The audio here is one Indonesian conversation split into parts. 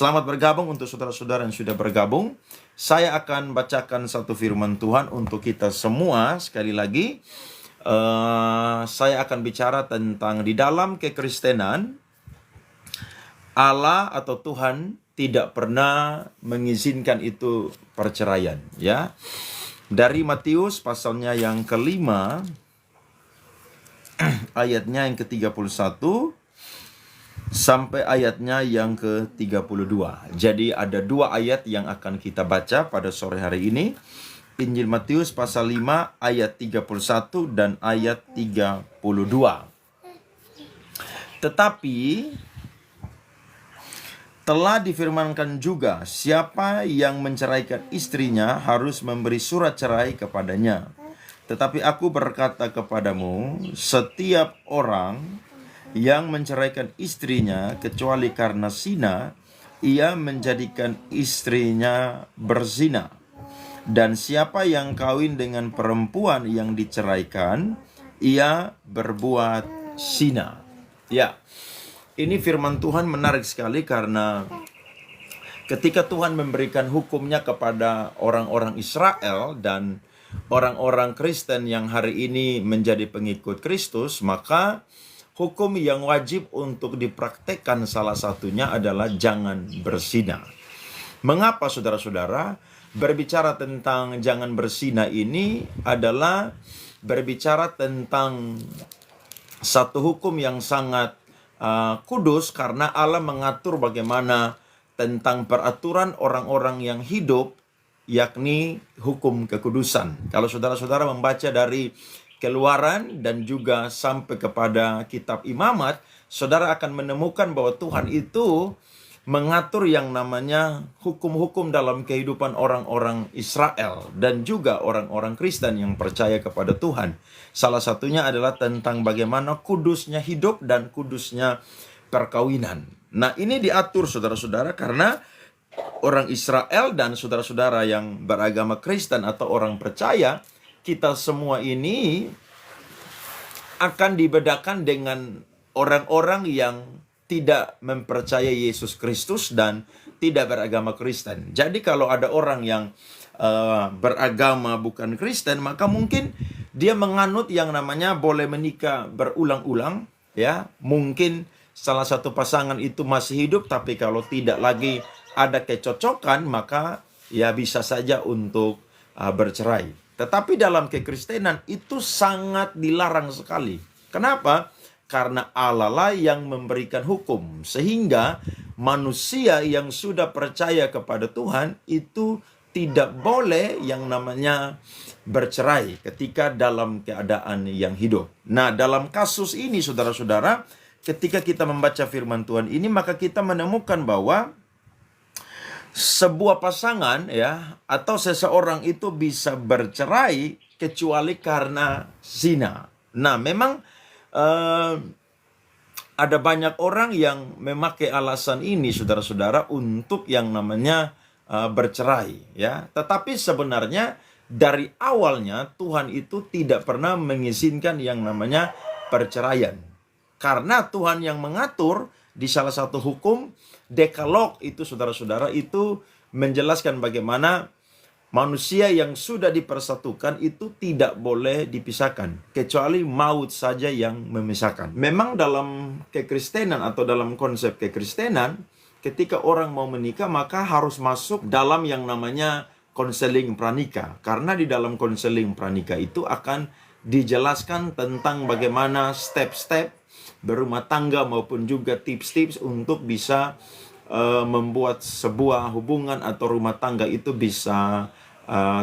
Selamat bergabung untuk saudara-saudara yang sudah bergabung. Saya akan bacakan satu firman Tuhan untuk kita semua. Sekali lagi, saya akan bicara tentang di dalam kekristenan, Allah atau Tuhan tidak pernah mengizinkan itu perceraian. Ya, dari Matius pasalnya yang kelima, ayatnya yang ke-31 sampai ayatnya yang ke-32. Jadi ada dua ayat yang akan kita baca pada sore hari ini. Injil Matius pasal 5 ayat 31 dan ayat 32. Tetapi telah difirmankan juga, siapa yang menceraikan istrinya harus memberi surat cerai kepadanya. Tetapi aku berkata kepadamu, setiap orang yang menceraikan istrinya kecuali karena zina, ia menjadikan istrinya berzina. Dan siapa yang kawin dengan perempuan yang diceraikan, ia berbuat zina. Ya, ini firman Tuhan menarik sekali karena ketika Tuhan memberikan hukumnya kepada orang-orang Israel dan orang-orang Kristen yang hari ini menjadi pengikut Kristus, maka hukum yang wajib untuk dipraktekkan salah satunya adalah jangan berzina. Mengapa saudara-saudara? Berbicara tentang jangan berzina ini adalah berbicara tentang satu hukum yang sangat kudus karena Allah mengatur bagaimana tentang peraturan orang-orang yang hidup, yakni hukum kekudusan. Kalau saudara-saudara membaca dari Keluaran dan juga sampai kepada kitab Imamat, saudara akan menemukan bahwa Tuhan itu mengatur yang namanya hukum-hukum dalam kehidupan orang-orang Israel dan juga orang-orang Kristen yang percaya kepada Tuhan. Salah satunya adalah tentang bagaimana kudusnya hidup dan kudusnya perkawinan. Nah, ini diatur saudara-saudara karena orang Israel dan saudara-saudara yang beragama Kristen atau orang percaya, kita semua ini akan dibedakan dengan orang-orang yang tidak mempercayai Yesus Kristus dan tidak beragama Kristen. Jadi kalau ada orang yang beragama bukan Kristen, maka mungkin dia menganut yang namanya boleh menikah berulang-ulang, ya. Mungkin salah satu pasangan itu masih hidup, tapi kalau tidak lagi ada kecocokan, maka ya bisa saja untuk bercerai. Tetapi dalam kekristenan itu sangat dilarang sekali. Kenapa? Karena Allah lah yang memberikan hukum. Sehingga manusia yang sudah percaya kepada Tuhan itu tidak boleh yang namanya bercerai ketika dalam keadaan yang hidup. Nah, dalam kasus ini saudara-saudara, ketika kita membaca firman Tuhan ini, maka kita menemukan bahwa sebuah pasangan ya atau seseorang itu bisa bercerai kecuali karena zina. Nah, memang ada banyak orang yang memakai alasan ini saudara-saudara untuk yang namanya bercerai ya. Tetapi sebenarnya dari awalnya Tuhan itu tidak pernah mengizinkan yang namanya perceraian. Karena Tuhan yang mengatur di salah satu hukum Dekalog itu saudara-saudara itu menjelaskan bagaimana manusia yang sudah dipersatukan itu tidak boleh dipisahkan kecuali maut saja yang memisahkan. Memang dalam kekristenan atau dalam konsep kekristenan, ketika orang mau menikah maka harus masuk dalam yang namanya konseling pranikah. Karena di dalam konseling pranikah itu akan dijelaskan tentang bagaimana step-step berumah tangga maupun juga tips-tips untuk bisa membuat sebuah hubungan atau rumah tangga itu bisa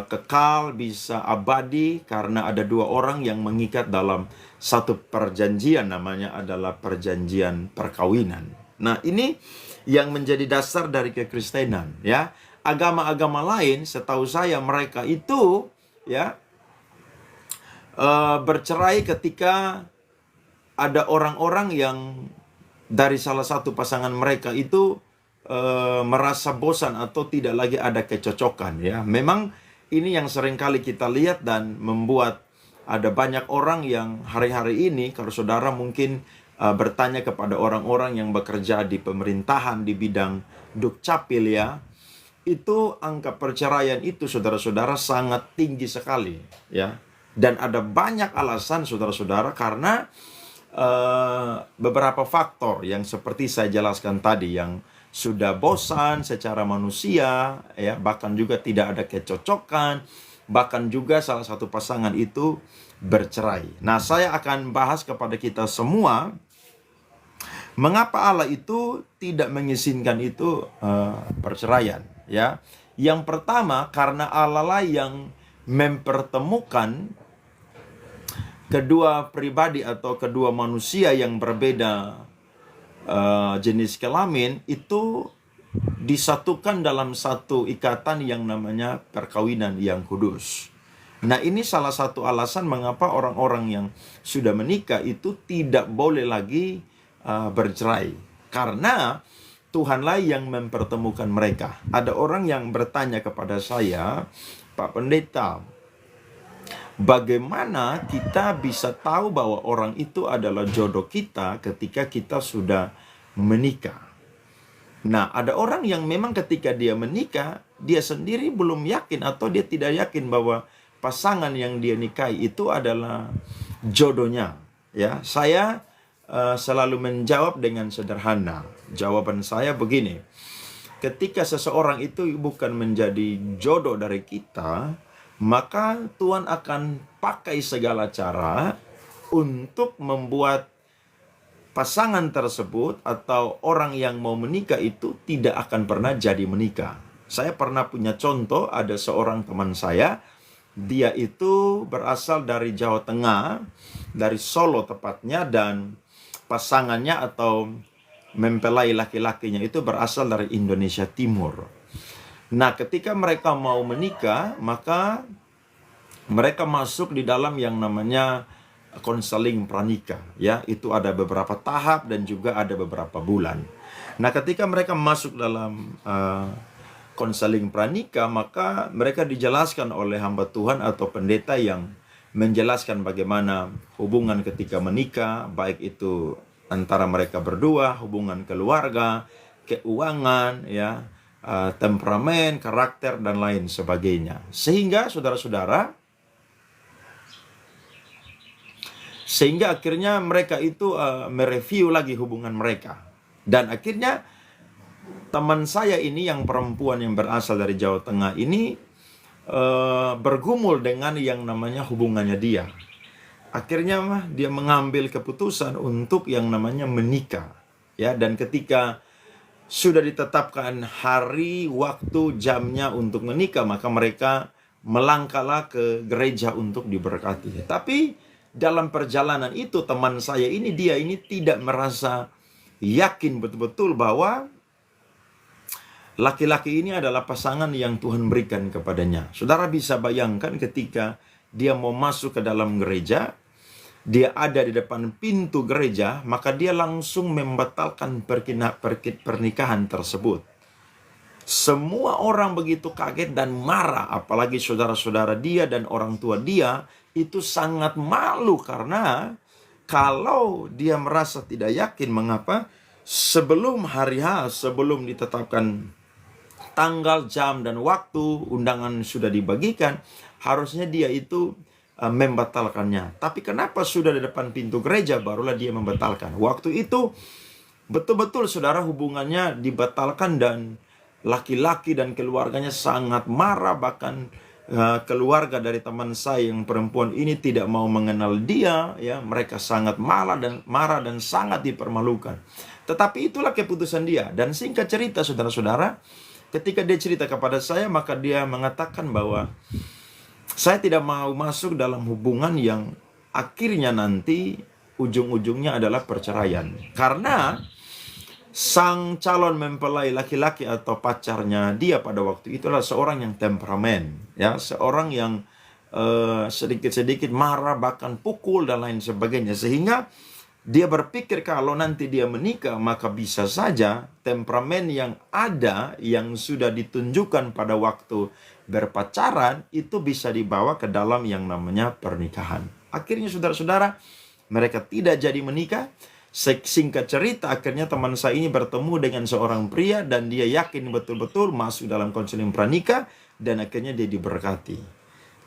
kekal, bisa abadi karena ada dua orang yang mengikat dalam satu perjanjian, namanya adalah perjanjian perkawinan. Nah, ini yang menjadi dasar dari kekristenan ya. Agama-agama lain setahu saya mereka itu ya bercerai ketika ada orang-orang yang dari salah satu pasangan mereka itu merasa bosan atau tidak lagi ada kecocokan ya. Memang ini yang sering kali kita lihat dan membuat ada banyak orang yang hari-hari ini, kalau saudara mungkin bertanya kepada orang-orang yang bekerja di pemerintahan di bidang Dukcapil ya, itu angka perceraian itu saudara-saudara sangat tinggi sekali ya. Dan ada banyak alasan saudara-saudara karena beberapa faktor yang seperti saya jelaskan tadi, yang sudah bosan secara manusia ya, bahkan juga tidak ada kecocokan, bahkan juga salah satu pasangan itu bercerai. Nah, saya akan bahas kepada kita semua mengapa Allah itu tidak mengizinkan itu perceraian ya. Yang pertama, karena Allah lah yang mempertemukan kedua pribadi atau kedua manusia yang berbeda jenis kelamin itu disatukan dalam satu ikatan yang namanya perkawinan yang kudus. Nah, ini salah satu alasan mengapa orang-orang yang sudah menikah itu tidak boleh lagi bercerai, karena Tuhanlah yang mempertemukan mereka. Ada orang yang bertanya kepada saya, Pak Pendeta, bagaimana kita bisa tahu bahwa orang itu adalah jodoh kita ketika kita sudah menikah? Nah, ada orang yang memang ketika dia menikah, dia sendiri belum yakin atau dia tidak yakin bahwa pasangan yang dia nikahi itu adalah jodohnya. Ya, saya selalu menjawab dengan sederhana. Jawaban saya begini: ketika seseorang itu bukan menjadi jodoh dari kita, maka Tuhan akan pakai segala cara untuk membuat pasangan tersebut atau orang yang mau menikah itu tidak akan pernah jadi menikah. Saya pernah punya contoh, ada seorang teman saya, dia itu berasal dari Jawa Tengah, dari Solo tepatnya, dan pasangannya atau mempelai laki-lakinya itu berasal dari Indonesia Timur. Nah, ketika mereka mau menikah, maka mereka masuk di dalam yang namanya konseling pranikah ya. Itu ada beberapa tahap dan juga ada beberapa bulan. Nah, ketika mereka masuk dalam konseling pranikah, maka mereka dijelaskan oleh hamba Tuhan atau pendeta yang menjelaskan bagaimana hubungan ketika menikah, baik itu antara mereka berdua, hubungan keluarga, keuangan ya, temperamen, karakter, dan lain sebagainya. Sehingga sehingga akhirnya mereka itu mereview lagi hubungan mereka. Dan akhirnya teman saya ini yang perempuan yang berasal dari Jawa Tengah ini bergumul dengan yang namanya hubungannya dia. Akhirnya dia mengambil keputusan untuk yang namanya menikah. Ya, dan ketika sudah ditetapkan hari, waktu, jamnya untuk menikah, maka mereka melangkahlah ke gereja untuk diberkati. Tapi dalam perjalanan itu teman saya ini, dia ini tidak merasa yakin betul-betul bahwa laki-laki ini adalah pasangan yang Tuhan berikan kepadanya. Saudara bisa bayangkan ketika dia mau masuk ke dalam gereja, dia ada di depan pintu gereja, maka dia langsung membatalkan pernikahan tersebut. Semua orang begitu kaget dan marah, apalagi saudara-saudara dia dan orang tua dia itu sangat malu, karena kalau dia merasa tidak yakin, mengapa sebelum hari H, sebelum ditetapkan tanggal, jam, dan waktu, undangan sudah dibagikan, harusnya dia itu membatalkannya. Tapi kenapa sudah di depan pintu gereja barulah dia membatalkan? Waktu itu betul-betul saudara hubungannya dibatalkan dan laki-laki dan keluarganya sangat marah. Bahkan keluarga dari teman saya yang perempuan ini tidak mau mengenal dia ya. Mereka sangat marah dan sangat dipermalukan. Tetapi itulah keputusan dia. Dan singkat cerita saudara-saudara, ketika dia cerita kepada saya, maka dia mengatakan bahwa saya tidak mau masuk dalam hubungan yang akhirnya nanti ujung-ujungnya adalah perceraian. Karena sang calon mempelai laki-laki atau pacarnya dia pada waktu itu adalah seorang yang temperamen, ya, seorang yang sedikit-sedikit marah, bahkan pukul dan lain sebagainya. Sehingga dia berpikir kalau nanti dia menikah, maka bisa saja temperamen yang ada, yang sudah ditunjukkan pada waktu berpacaran, itu bisa dibawa ke dalam yang namanya pernikahan. Akhirnya saudara-saudara, mereka tidak jadi menikah. Singkat cerita, akhirnya teman saya ini bertemu dengan seorang pria dan dia yakin betul-betul masuk dalam konseling pranikah dan akhirnya dia diberkati.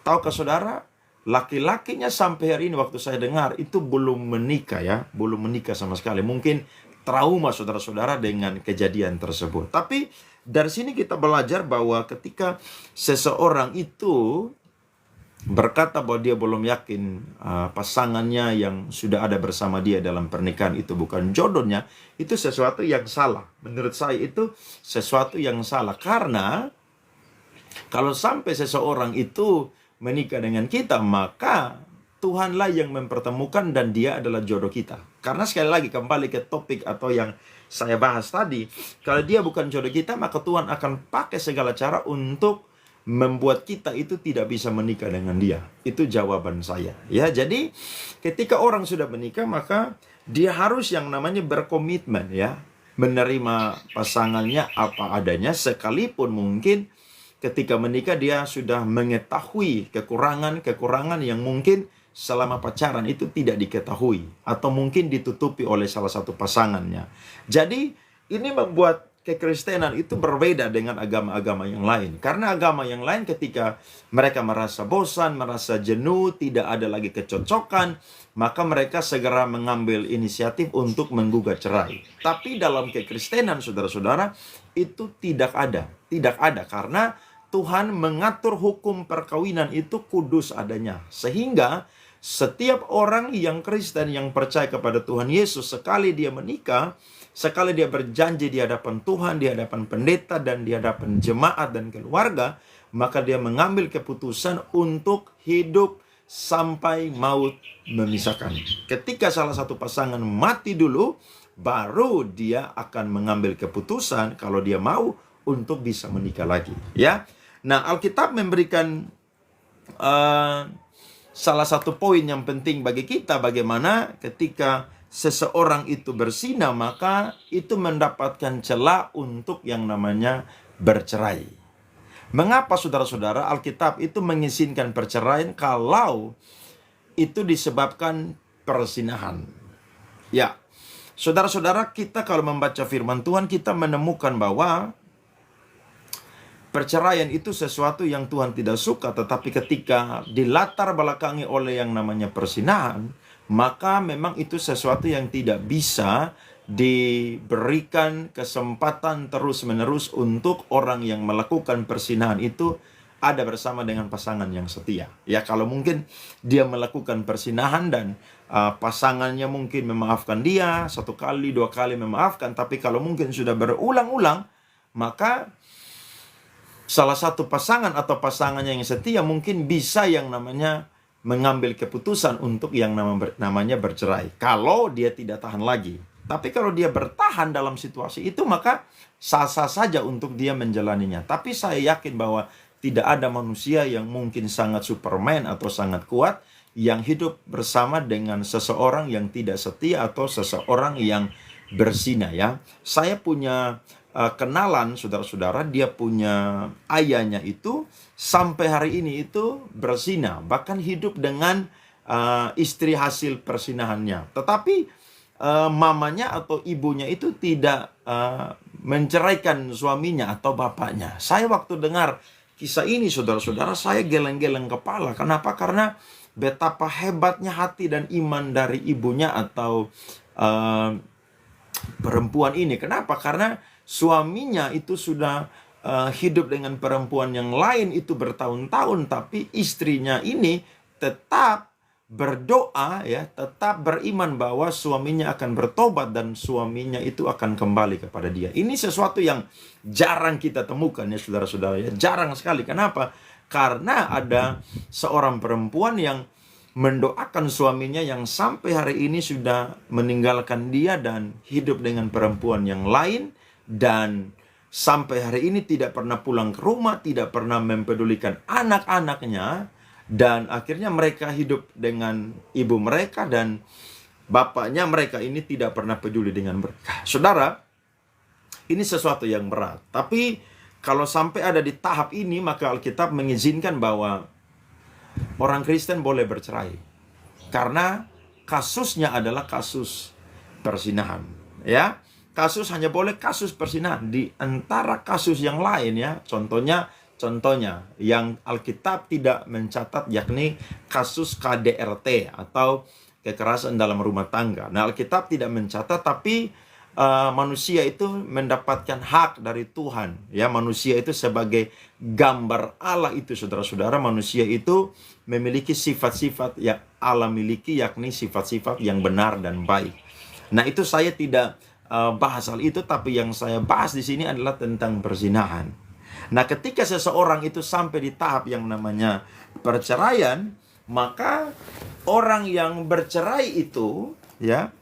Tahukah saudara, laki-lakinya sampai hari ini waktu saya dengar itu belum menikah ya, belum menikah sama sekali. Mungkin trauma saudara-saudara dengan kejadian tersebut. Tapi dari sini kita belajar bahwa ketika seseorang itu berkata bahwa dia belum yakin pasangannya yang sudah ada bersama dia dalam pernikahan itu bukan jodohnya, itu sesuatu yang salah. Menurut saya itu sesuatu yang salah. Karena kalau sampai seseorang itu menikah dengan kita, maka Tuhanlah yang mempertemukan dan dia adalah jodoh kita. Karena sekali lagi kembali ke topik atau yang saya bahas tadi, kalau dia bukan jodoh kita, maka Tuhan akan pakai segala cara untuk membuat kita itu tidak bisa menikah dengan dia. Itu jawaban saya. Ya, jadi ketika orang sudah menikah, maka dia harus yang namanya berkomitmen ya, menerima pasangannya apa adanya, sekalipun mungkin ketika menikah dia sudah mengetahui kekurangan-kekurangan yang mungkin selama pacaran itu tidak diketahui atau mungkin ditutupi oleh salah satu pasangannya. Jadi ini membuat kekristenan itu berbeda dengan agama-agama yang lain. Karena agama yang lain ketika mereka merasa bosan, merasa jenuh, tidak ada lagi kecocokan, maka mereka segera mengambil inisiatif untuk menggugat cerai. Tapi dalam kekristenan, saudara-saudara, itu tidak ada. Tidak ada karena Tuhan mengatur hukum perkawinan itu kudus adanya. Sehingga setiap orang yang Kristen yang percaya kepada Tuhan Yesus, sekali dia menikah, sekali dia berjanji di hadapan Tuhan, di hadapan pendeta, dan di hadapan jemaat dan keluarga, maka dia mengambil keputusan untuk hidup sampai maut memisahkan. Ketika salah satu pasangan mati dulu, baru dia akan mengambil keputusan kalau dia mau untuk bisa menikah lagi. Ya, nah Alkitab memberikan salah satu poin yang penting bagi kita, bagaimana ketika seseorang itu berzina, maka itu mendapatkan celah untuk yang namanya bercerai. Mengapa saudara-saudara Alkitab itu mengizinkan perceraian kalau itu disebabkan perzinahan? Ya, saudara-saudara, kita kalau membaca firman Tuhan, kita menemukan bahwa perceraian itu sesuatu yang Tuhan tidak suka, tetapi ketika dilatar belakangi oleh yang namanya perzinahan, maka memang itu sesuatu yang tidak bisa diberikan kesempatan terus-menerus untuk orang yang melakukan perzinahan itu ada bersama dengan pasangan yang setia. Ya, kalau mungkin dia melakukan perzinahan dan pasangannya mungkin memaafkan dia, 1 kali, 2 kali memaafkan, tapi kalau mungkin sudah berulang-ulang, maka salah satu pasangan atau pasangannya yang setia mungkin bisa yang namanya mengambil keputusan untuk yang namanya bercerai. Kalau dia tidak tahan lagi. Tapi kalau dia bertahan dalam situasi itu, maka sah-sah saja untuk dia menjalaninya. Tapi saya yakin bahwa tidak ada manusia yang mungkin sangat Superman atau sangat kuat yang hidup bersama dengan seseorang yang tidak setia atau seseorang yang berzina ya. Saya punya kenalan saudara-saudara, dia punya ayahnya itu sampai hari ini itu berzina, bahkan hidup dengan istri hasil persinahannya. Tetapi mamanya atau ibunya itu tidak menceraikan suaminya atau bapaknya. Saya waktu dengar kisah ini saudara-saudara, saya geleng-geleng kepala. Kenapa? Karena betapa hebatnya hati dan iman dari ibunya atau perempuan ini. Kenapa? Karena suaminya itu sudah hidup dengan perempuan yang lain itu bertahun-tahun, tapi istrinya ini tetap berdoa ya, tetap beriman bahwa suaminya akan bertobat dan suaminya itu akan kembali kepada dia. Ini sesuatu yang jarang kita temukan ya saudara-saudara ya, jarang sekali. Kenapa? Karena ada seorang perempuan yang mendoakan suaminya yang sampai hari ini sudah meninggalkan dia dan hidup dengan perempuan yang lain, dan sampai hari ini tidak pernah pulang ke rumah, tidak pernah mempedulikan anak-anaknya, dan akhirnya mereka hidup dengan ibu mereka dan bapaknya mereka ini tidak pernah peduli dengan mereka. Saudara, ini sesuatu yang berat. Tapi kalau sampai ada di tahap ini, maka Alkitab mengizinkan bahwa orang Kristen boleh bercerai. Karena kasusnya adalah kasus persinahan. Ya, kasus hanya boleh kasus persinahan di antara kasus yang lain ya. Contohnya yang Alkitab tidak mencatat yakni kasus KDRT atau kekerasan dalam rumah tangga. Nah, Alkitab tidak mencatat, tapi manusia itu mendapatkan hak dari Tuhan. Ya, manusia itu sebagai gambar Allah itu, saudara-saudara, manusia itu memiliki sifat-sifat yang Allah miliki, yakni sifat-sifat yang benar dan baik. Nah, itu saya tidak bahas hal itu, tapi yang saya bahas di sini adalah tentang perzinahan. Nah, ketika seseorang itu sampai di tahap yang namanya perceraian, maka orang yang bercerai itu, ya,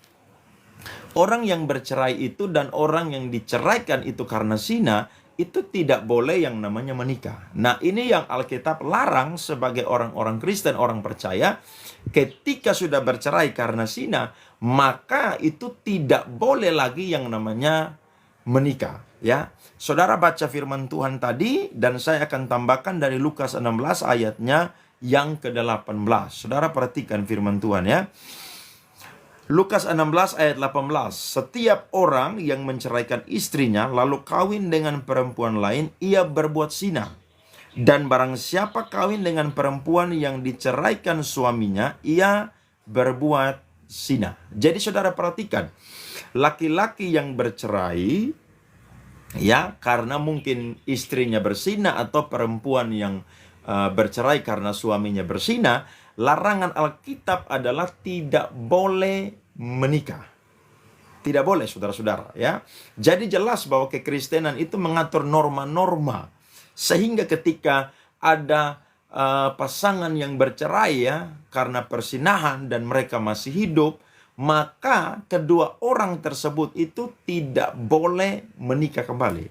orang yang bercerai itu dan orang yang diceraikan itu karena zina, itu tidak boleh yang namanya menikah. Nah, ini yang Alkitab larang sebagai orang-orang Kristen, orang percaya. Ketika sudah bercerai karena zina, maka itu tidak boleh lagi yang namanya menikah. Ya, saudara baca firman Tuhan tadi, dan saya akan tambahkan dari Lukas 16 ayatnya yang ke-18. Saudara perhatikan firman Tuhan ya. Lukas 16 ayat 18. Setiap orang yang menceraikan istrinya lalu kawin dengan perempuan lain, ia berbuat zina. Dan barang siapa kawin dengan perempuan yang diceraikan suaminya, ia berbuat zina. Jadi saudara perhatikan, laki-laki yang bercerai, ya, karena mungkin istrinya berzina, atau perempuan yang bercerai karena suaminya berzina, larangan Alkitab adalah tidak boleh menikah. Tidak boleh, saudara-saudara, ya. Jadi jelas bahwa kekristenan itu mengatur norma-norma, sehingga ketika ada pasangan yang bercerai ya karena persinahan dan mereka masih hidup, maka kedua orang tersebut itu tidak boleh menikah kembali.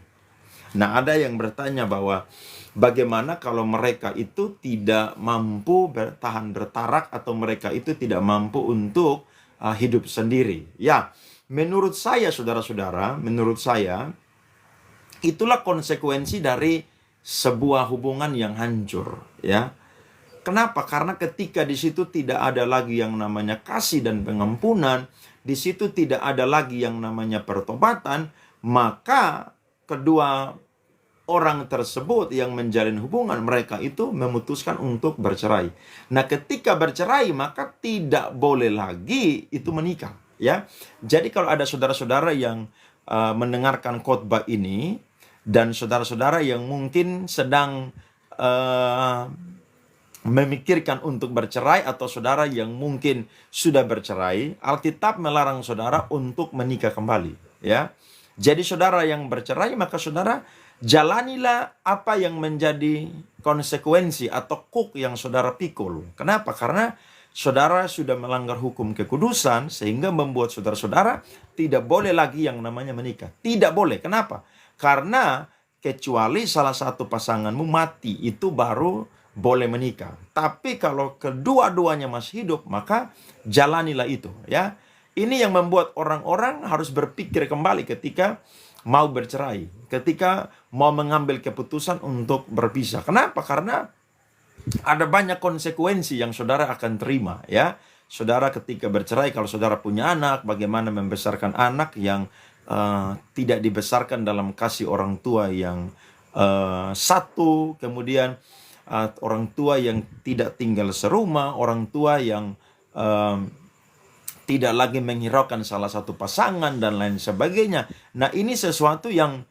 Nah, ada yang bertanya bahwa bagaimana kalau mereka itu tidak mampu bertahan bertarak, atau mereka itu tidak mampu untuk hidup sendiri. Ya, menurut saya, saudara-saudara, menurut saya itulah konsekuensi dari sebuah hubungan yang hancur, ya. Kenapa? Karena ketika di situ tidak ada lagi yang namanya kasih dan pengampunan, di situ tidak ada lagi yang namanya pertobatan, maka kedua orang tersebut yang menjalin hubungan, mereka itu memutuskan untuk bercerai. Nah, ketika bercerai maka tidak boleh lagi itu menikah, ya. Jadi kalau ada saudara-saudara yang mendengarkan khotbah ini, dan saudara-saudara yang mungkin sedang memikirkan untuk bercerai, atau saudara yang mungkin sudah bercerai, Alkitab melarang saudara untuk menikah kembali, ya. Jadi saudara yang bercerai, maka saudara jalanilah apa yang menjadi konsekuensi atau kuk yang saudara pikul. Kenapa? Karena saudara sudah melanggar hukum kekudusan, sehingga membuat saudara-saudara tidak boleh lagi yang namanya menikah. Tidak boleh. Kenapa? Karena kecuali salah satu pasanganmu mati, itu baru boleh menikah. Tapi kalau kedua-duanya masih hidup, maka jalanilah itu, ya. Ini yang membuat orang-orang harus berpikir kembali ketika mau bercerai, ketika mau mengambil keputusan untuk berpisah. Kenapa? Karena ada banyak konsekuensi yang saudara akan terima, ya. Saudara ketika bercerai, kalau saudara punya anak, bagaimana membesarkan anak yang tidak dibesarkan dalam kasih orang tua yang satu, kemudian orang tua yang tidak tinggal serumah, orang tua yang tidak lagi menghiraukan salah satu pasangan dan lain sebagainya. Nah, ini sesuatu yang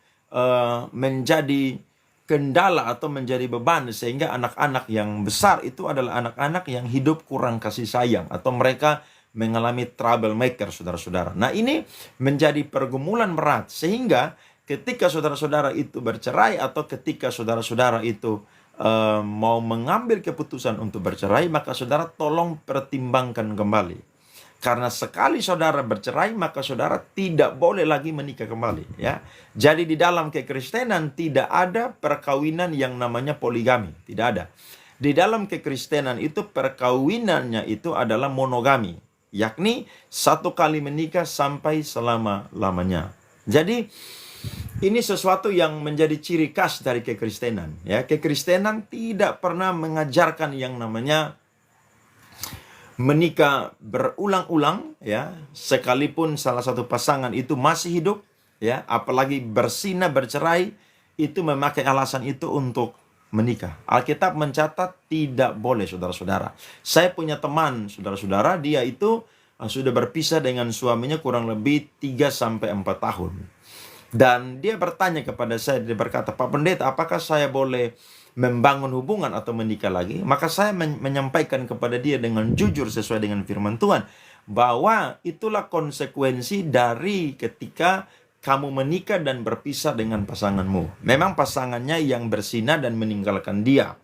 menjadi kendala atau menjadi beban, sehingga anak-anak yang besar itu adalah anak-anak yang hidup kurang kasih sayang, atau mereka mengalami troublemaker, saudara-saudara. Nah, ini menjadi pergumulan berat, sehingga ketika saudara-saudara itu bercerai, atau ketika saudara-saudara itu mau mengambil keputusan untuk bercerai, maka saudara tolong pertimbangkan kembali. Karena sekali saudara bercerai, maka saudara tidak boleh lagi menikah kembali, ya. Jadi di dalam kekristenan tidak ada perkawinan yang namanya poligami, tidak ada. Di dalam kekristenan itu perkawinannya itu adalah monogami, yakni satu kali menikah sampai selama-lamanya. Jadi ini sesuatu yang menjadi ciri khas dari kekristenan, ya. Kekristenan tidak pernah mengajarkan yang namanya menikah berulang-ulang, ya, sekalipun salah satu pasangan itu masih hidup, ya, apalagi berzina, bercerai, itu memakai alasan itu untuk menikah. Alkitab mencatat tidak boleh, saudara-saudara. Saya punya teman, saudara-saudara, dia itu sudah berpisah dengan suaminya kurang lebih 3-4 tahun. Dan dia bertanya kepada saya, dia berkata, "Pak Pendeta, apakah saya boleh membangun hubungan atau menikah lagi?" Maka saya menyampaikan kepada dia dengan jujur sesuai dengan firman Tuhan, bahwa itulah konsekuensi dari ketika kamu menikah dan berpisah dengan pasanganmu. Memang pasangannya yang berzina dan meninggalkan dia.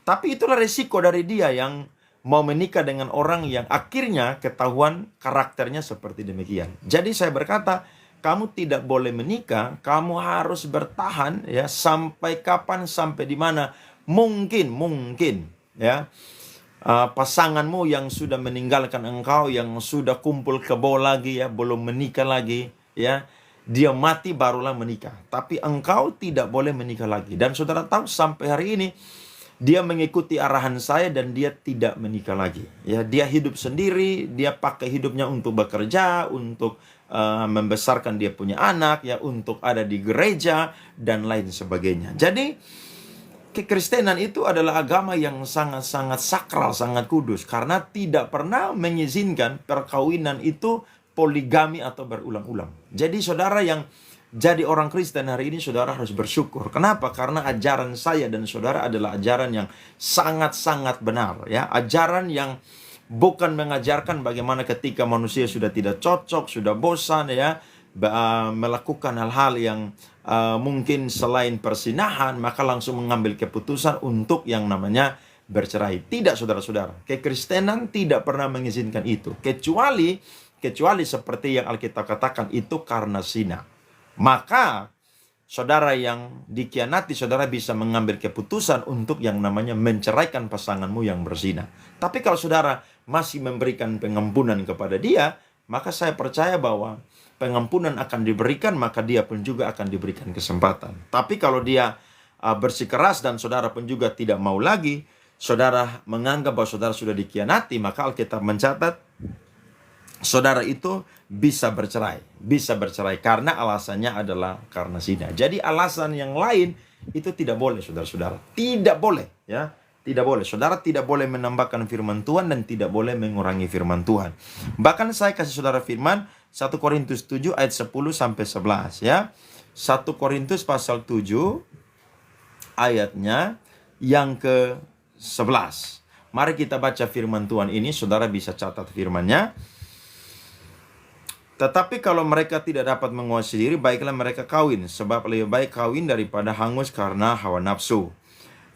Tapi itulah resiko dari dia yang mau menikah dengan orang yang akhirnya ketahuan karakternya seperti demikian. Jadi saya berkata, kamu tidak boleh menikah, kamu harus bertahan, ya, sampai kapan, sampai di mana. Mungkin ya, pasanganmu yang sudah meninggalkan engkau, yang sudah kumpul kebo lagi, ya, belum menikah lagi, ya, dia mati barulah menikah. Tapi engkau tidak boleh menikah lagi. Dan saudara tahu sampai hari ini dia mengikuti arahan saya dan dia tidak menikah lagi. Ya, dia hidup sendiri, dia pakai hidupnya untuk bekerja, untuk membesarkan dia punya anak, ya, untuk ada di gereja dan lain sebagainya. Jadi kekristenan itu adalah agama yang sangat-sangat sakral, sangat kudus, karena tidak pernah mengizinkan perkawinan itu poligami atau berulang-ulang. Jadi saudara yang jadi orang Kristen hari ini, saudara harus bersyukur. Kenapa? Karena ajaran saya dan saudara adalah ajaran yang sangat-sangat benar, ya. Ajaran yang bukan mengajarkan bagaimana ketika manusia sudah tidak cocok, sudah bosan, ya, melakukan hal-hal yang mungkin selain persinahan, maka langsung mengambil keputusan untuk yang namanya bercerai. Tidak, saudara-saudara. Kekristenan tidak pernah mengizinkan itu. Kecuali seperti yang Alkitab katakan, itu karena zina. Maka saudara yang dikhianati, saudara bisa mengambil keputusan untuk yang namanya menceraikan pasanganmu yang berzina. Tapi kalau saudara masih memberikan pengampunan kepada dia, maka saya percaya bahwa pengampunan akan diberikan, maka dia pun juga akan diberikan kesempatan. Tapi kalau dia bersikeras dan saudara pun juga tidak mau lagi, saudara menganggap bahwa saudara sudah dikhianati, maka Alkitab mencatat saudara itu bisa bercerai karena alasannya adalah karena zina. Jadi alasan yang lain itu tidak boleh, saudara-saudara. Tidak boleh, ya. Tidak boleh. Saudara tidak boleh menambahkan firman Tuhan dan tidak boleh mengurangi firman Tuhan. Bahkan saya kasih saudara firman 1 Korintus 7 ayat 10 sampai 11, ya. 1 Korintus pasal 7 ayatnya yang ke-11. Mari kita baca firman Tuhan ini, saudara bisa catat firmannya. Tetapi kalau mereka tidak dapat menguasai diri, baiklah mereka kawin, sebab lebih baik kawin daripada hangus karena hawa nafsu.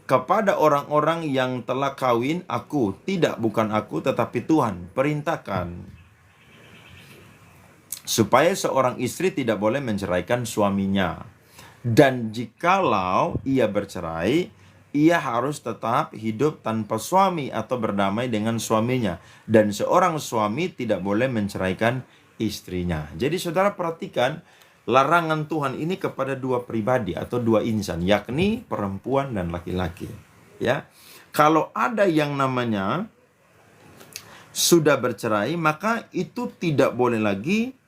Kepada orang-orang yang telah kawin, aku, bukan aku, tetapi Tuhan, perintahkan, supaya seorang istri tidak boleh menceraikan suaminya. Dan jikalau ia bercerai, ia harus tetap hidup tanpa suami atau berdamai dengan suaminya. Dan seorang suami tidak boleh menceraikan istrinya. Jadi saudara perhatikan larangan Tuhan ini kepada dua pribadi atau dua insan, yakni perempuan dan laki-laki, ya. Kalau ada yang namanya sudah bercerai, maka itu tidak boleh lagi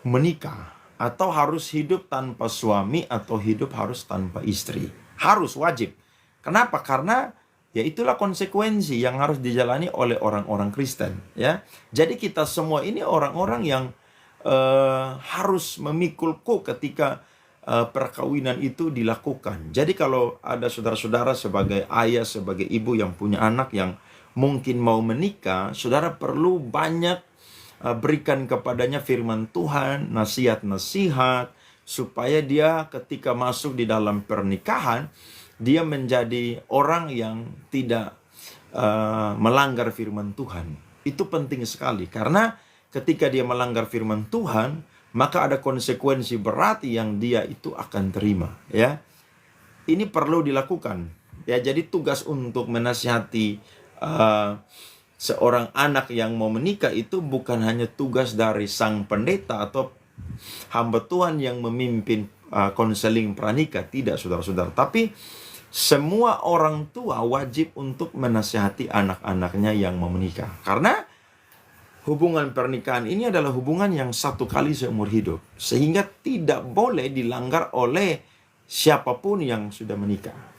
menikah atau harus hidup tanpa suami atau hidup harus tanpa istri. Harus, wajib. Kenapa? Karena ya itulah konsekuensi yang harus dijalani oleh orang-orang Kristen, ya. Jadi kita semua ini orang-orang yang harus memikul kok ketika perkawinan itu dilakukan. Jadi kalau ada saudara-saudara sebagai ayah, sebagai ibu yang punya anak yang mungkin mau menikah, saudara perlu banyak berikan kepadanya firman Tuhan, nasihat-nasihat, supaya dia ketika masuk di dalam pernikahan, dia menjadi orang yang tidak melanggar firman Tuhan. Itu penting sekali, karena ketika dia melanggar firman Tuhan, maka ada konsekuensi berat yang dia itu akan terima, ya. Ini perlu dilakukan, ya. Jadi tugas untuk menasihati seorang anak yang mau menikah itu bukan hanya tugas dari sang pendeta atau hamba Tuhan yang memimpin konseling pranikah, tidak, saudara-saudara. Tapi semua orang tua wajib untuk menasihati anak-anaknya yang mau menikah. Karena hubungan pernikahan ini adalah hubungan yang satu kali seumur hidup. Sehingga tidak boleh dilanggar oleh siapapun yang sudah menikah.